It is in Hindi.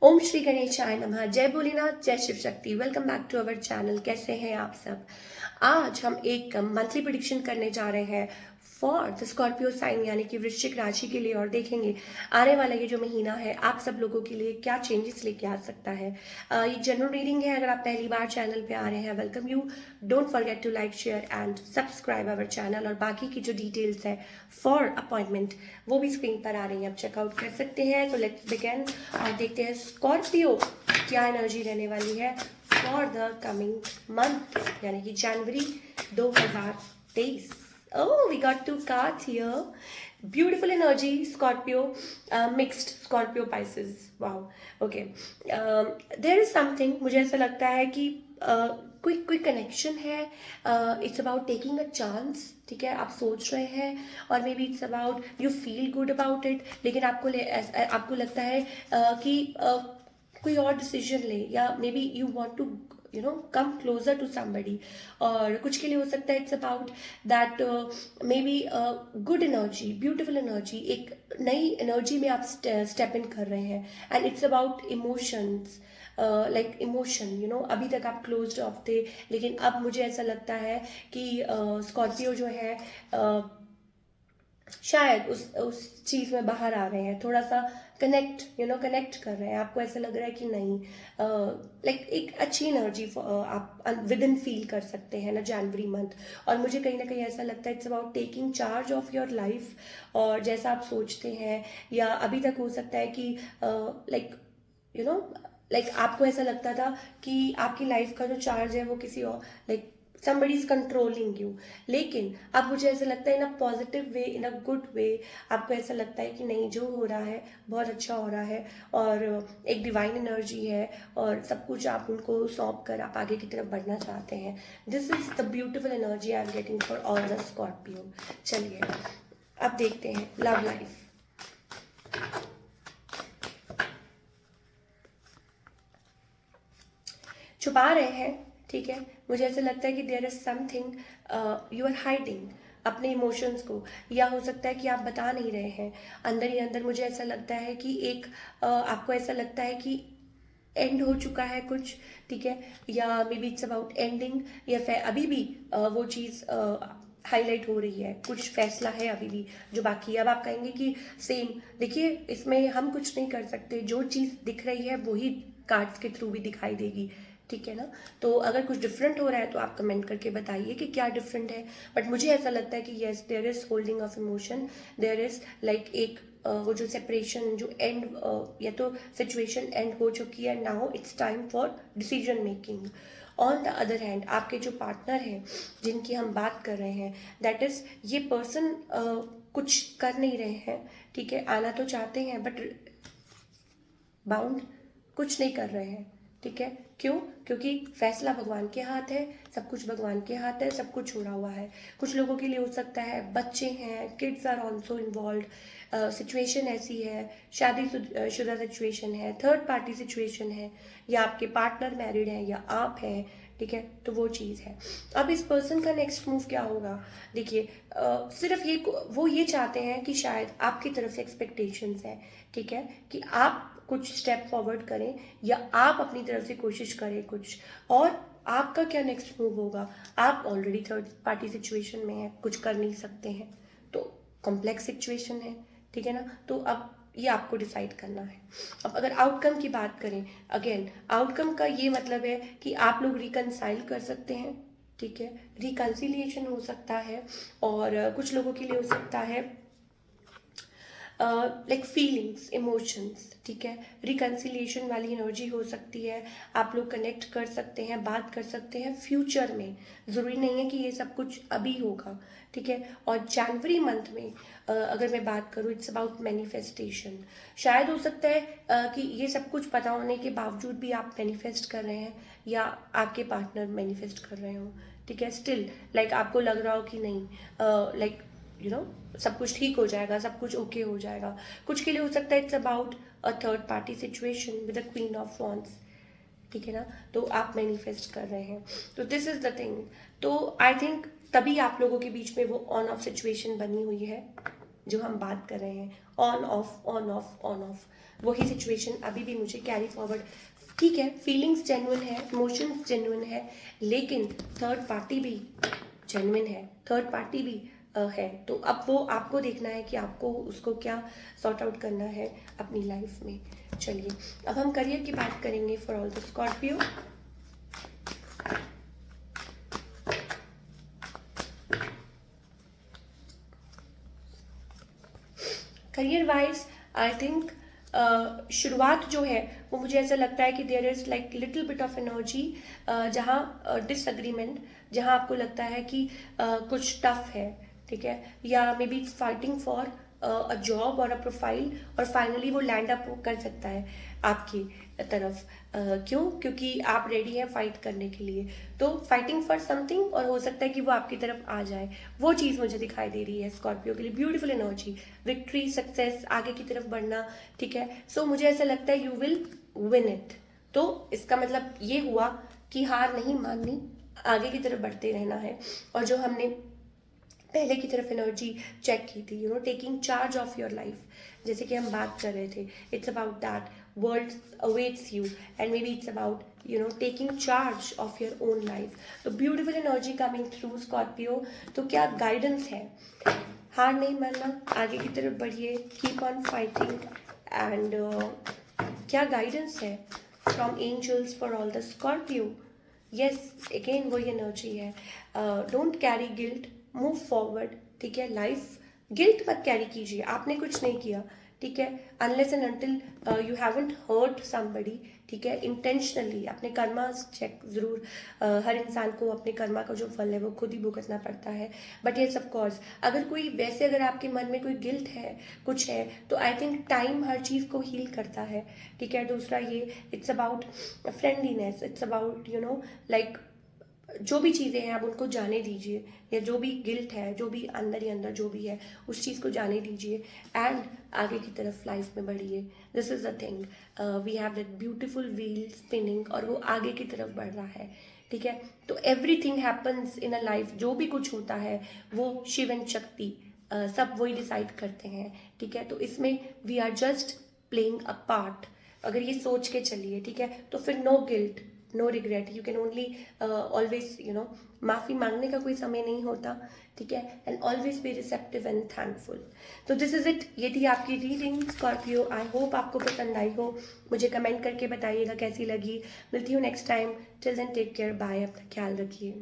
ओम श्री गणेशाय नमः। जय भोलेनाथ, जय Shiv Shakti. Welcome back to our channel. कैसे हैं आप सब? आज हम एक मंथली प्रिडिक्शन करने जा रहे हैं फॉर द स्कॉर्पियो साइन यानी कि वृश्चिक राशि के लिए, और देखेंगे आने वाला ये जो महीना है आप सब लोगों के लिए क्या चेंजेस लेके आ सकता है। ये जनरल रीडिंग है। अगर आप पहली बार चैनल पे आ रहे हैं, welcome you. Don't forget to like, share and subscribe our channel. और बाकी की जो डिटेल्स है फॉर अपॉइंटमेंट वो भी स्क्रीन पर आ रही है, आप चेकआउट कर सकते हैं। तो लेट्स बिगिन और देखते हैं स्कॉर्पियो क्या एनर्जी रहने वाली है फॉर द कमिंग मंथ यानी कि जनवरी 2023। Oh, we got two cards here. Beautiful energy, Scorpio, mixed Scorpio Pisces. Wow. Okay. There is something. मुझे ऐसा लगता है कि कोई कोई कनेक्शन है. It's about taking a chance. ठीक है, आप सोच रहे हैं और may be it's about you feel good about it, लेकिन आपको लगता है कि कोई और डिसीजन ले, या maybe you want to come closer to somebody. और कुछ के लिए हो सकता है it's about that maybe good energy, beautiful energy, एक नई एनर्जी में आप स्टेप इन कर रहे हैं। And it's about emotions, like emotion, अभी तक आप क्लोज्ड ऑफ थे, लेकिन अब मुझे ऐसा लगता है कि स्कॉर्पियो जो है शायद उस चीज़ में बाहर आ रहे हैं, थोड़ा सा कनेक्ट कर रहे हैं। आपको ऐसा लग रहा है कि नहीं, लाइक एक अच्छी एनर्जी आप विद इन फील कर सकते हैं ना जनवरी मंथ। और मुझे कहीं ना कहीं ऐसा लगता है it's about taking charge of your life, और जैसा आप सोचते हैं, या अभी तक हो सकता है कि लाइक यू नो लाइक आपको ऐसा लगता था कि आपकी लाइफ का जो चार्ज है वो किसी और, like somebody is controlling you, लेकिन अब मुझे ऐसा लगता है इन a positive way, in a good way, आपको ऐसा लगता है कि नहीं, जो हो रहा है बहुत अच्छा हो रहा है, और एक डिवाइन एनर्जी है, और सब कुछ आप उनको सौंप कर आप आगे की तरफ बढ़ना चाहते हैं। This is the beautiful energy I am getting for all the Scorpio. चलिए अब देखते हैं लव लाइफ। छुपा रहे हैं, ठीक है। मुझे ऐसा लगता है कि there is something you are hiding अपने इमोशंस को, या हो सकता है कि आप बता नहीं रहे हैं अंदर ही अंदर। मुझे ऐसा लगता है कि एक आपको ऐसा लगता है कि एंड हो चुका है कुछ, ठीक है, या maybe it's about ending, या फिर अभी भी वो चीज़ हाईलाइट हो रही है, कुछ फैसला है अभी भी जो बाकी है। अब आप कहेंगे कि सेम, देखिए इसमें हम कुछ नहीं कर सकते, जो चीज़ दिख रही है वही कार्ड्स के थ्रू भी दिखाई देगी, ठीक है ना। तो अगर कुछ डिफरेंट हो रहा है तो आप कमेंट करके बताइए कि क्या डिफरेंट है। बट मुझे ऐसा लगता है कि yes, there is holding of emotion, there is like एक वो जो सेपरेशन, जो एंड, या तो सिचुएशन एंड हो चुकी है, now it's time for decision making. On the other hand आपके जो पार्टनर हैं जिनकी हम बात कर रहे हैं, दैट इज ये पर्सन कुछ कर नहीं रहे हैं, ठीक है, आना तो चाहते हैं बट बाउंड कुछ नहीं कर रहे हैं, ठीक है। क्यों? क्योंकि फैसला भगवान के हाथ है, सब कुछ भगवान के हाथ है, सब कुछ छोड़ा हुआ है। कुछ लोगों के लिए हो सकता है बच्चे हैं, kids are also involve, situation ऐसी है, शादी शुदा सिचुएशन है, थर्ड पार्टी सिचुएशन है, या आपके पार्टनर मैरिड है, या आप हैं, ठीक है। तो वो चीज़ है। अब इस पर्सन का नेक्स्ट मूव क्या होगा? देखिए सिर्फ ये वो ये चाहते हैं कि शायद आपकी तरफ से एक्सपेक्टेशंस है, ठीक है, कि आप कुछ स्टेप फॉरवर्ड करें, या आप अपनी तरफ से कोशिश करें कुछ। और आपका क्या नेक्स्ट मूव होगा? आप ऑलरेडी थर्ड पार्टी सिचुएशन में हैं, कुछ कर नहीं सकते हैं, तो कॉम्प्लेक्स सिचुएशन है, ठीक है ना। तो अब ये आपको डिसाइड करना है। अब अगर आउटकम की बात करें, अगेन आउटकम का ये मतलब है कि आप लोग रिकनसाइल कर सकते हैं, ठीक है, रिकन्सिलिएशन हो सकता है, और कुछ लोगों के लिए हो सकता है लाइक फीलिंग्स, इमोशंस, ठीक है, रिकन्सिलिएशन वाली एनर्जी हो सकती है। आप लोग कनेक्ट कर सकते हैं, बात कर सकते हैं फ्यूचर में, ज़रूरी नहीं है कि ये सब कुछ अभी होगा, ठीक है। और जनवरी मंथ में अगर मैं बात करूँ, इट्स अबाउट मैनिफेस्टेशन। शायद हो सकता है कि ये सब कुछ पता होने के बावजूद भी आप मैनिफेस्ट कर रहे हैं, या आपके पार्टनर मैनिफेस्ट कर रहे हो, ठीक है। स्टिल लाइक आपको लग रहा हो कि नहीं, लाइक सब कुछ ठीक हो जाएगा, सब कुछ ओके हो जाएगा। कुछ के लिए हो सकता है it's about a third party situation with the queen of wands, ठीक है ना। तो आप मैनिफेस्ट कर रहे हैं, तो दिस इज द थिंग। तो आई थिंक तभी आप लोगों के बीच में वो ऑन ऑफ सिचुएशन बनी हुई है, जो हम बात कर रहे हैं, on off on off on off, वही सिचुएशन अभी भी मुझे कैरी फॉरवर्ड। ठीक है, फीलिंग्स जेन्युइन है, इमोशंस जेन्युइन है, लेकिन थर्ड पार्टी भी जेन्युइन है, थर्ड पार्टी भी है। तो अब वो आपको देखना है कि आपको उसको क्या सॉर्ट आउट करना है अपनी लाइफ में। चलिए अब हम करियर की बात करेंगे for all the Scorpio. Career wise I think शुरुआत जो है वो मुझे ऐसा लगता है कि there is like little bit of energy, जहाँ डिसएग्रीमेंट, जहाँ आपको लगता है कि कुछ टफ है, ठीक है, या may be fighting for a job और अ प्रोफाइल, और फाइनली वो लैंड अप कर सकता है आपकी तरफ। क्यों? क्योंकि आप रेडी हैं फाइट करने के लिए, तो फाइटिंग फॉर समथिंग, और हो सकता है कि वो आपकी तरफ आ जाए। वो चीज़ मुझे दिखाई दे रही है स्कॉर्पियो के लिए, ब्यूटीफुल एनर्जी, विक्ट्री, सक्सेस, आगे की तरफ बढ़ना, ठीक है। सो मुझे ऐसा लगता है यू विल विन इट। तो इसका मतलब ये हुआ कि हार नहीं माननी, आगे की तरफ बढ़ते रहना है। और जो हमने पहले की तरफ एनर्जी चेक की थी, you know, taking charge of your life, जैसे कि हम बात कर रहे थे, it's about that, world awaits you, and maybe it's about, you know, taking charge of your own life. तो beautiful energy coming through Scorpio. तो क्या गाइडेंस है? हार नहीं मानना, आगे की तरफ बढ़िए, कीप ऑन फाइटिंग, एंड क्या गाइडेंस है from angels for all the Scorpio? Yes, again वही एनर्जी है, don't carry guilt, move forward, ठीक है। लाइफ गिल्ट मत कैरी कीजिए, आपने कुछ नहीं किया, ठीक है, unless and until you haven't hurt somebody, ठीक है, इंटेंशनली। अपने कर्मा चेक ज़रूर, हर इंसान को अपने कर्मा का जो फल है वो खुद ही भुगतना पड़ता है। बट येस ऑफ कोर्स, अगर कोई वैसे, अगर आपके मन में कोई गिल्ट है, कुछ है, तो आई थिंक टाइम हर चीज़ को हील करता है, ठीक है। दूसरा ये, it's about friendliness, it's about, you no, like जो भी चीज़ें हैं आप उनको जाने दीजिए, या जो भी गिल्ट है, जो भी अंदर ही अंदर जो भी है, उस चीज़ को जाने दीजिए, एंड आगे की तरफ लाइफ में बढ़िए। This is the thing, we have that beautiful wheel spinning, और वो आगे की तरफ बढ़ रहा है, ठीक है। तो everything happens in a life, जो भी कुछ होता है वो शिव एंड शक्ति सब वही डिसाइड करते हैं, ठीक है। तो इसमें we are just playing a part. अगर ये सोच के चलिए, ठीक है, तो फिर no guilt, no regret, you can only always, you know, माफ़ी मांगने का कोई समय नहीं होता, ठीक है, and always be receptive and thankful. तो दिस इज़ इट, ये थी आपकी रीडिंग स्कॉर्पियो। आई होप आपको पसंद आई हो, मुझे कमेंट करके बताइएगा कैसी लगी। मिलती हूँ next time, till then take care, bye, अपना ख्याल रखिए।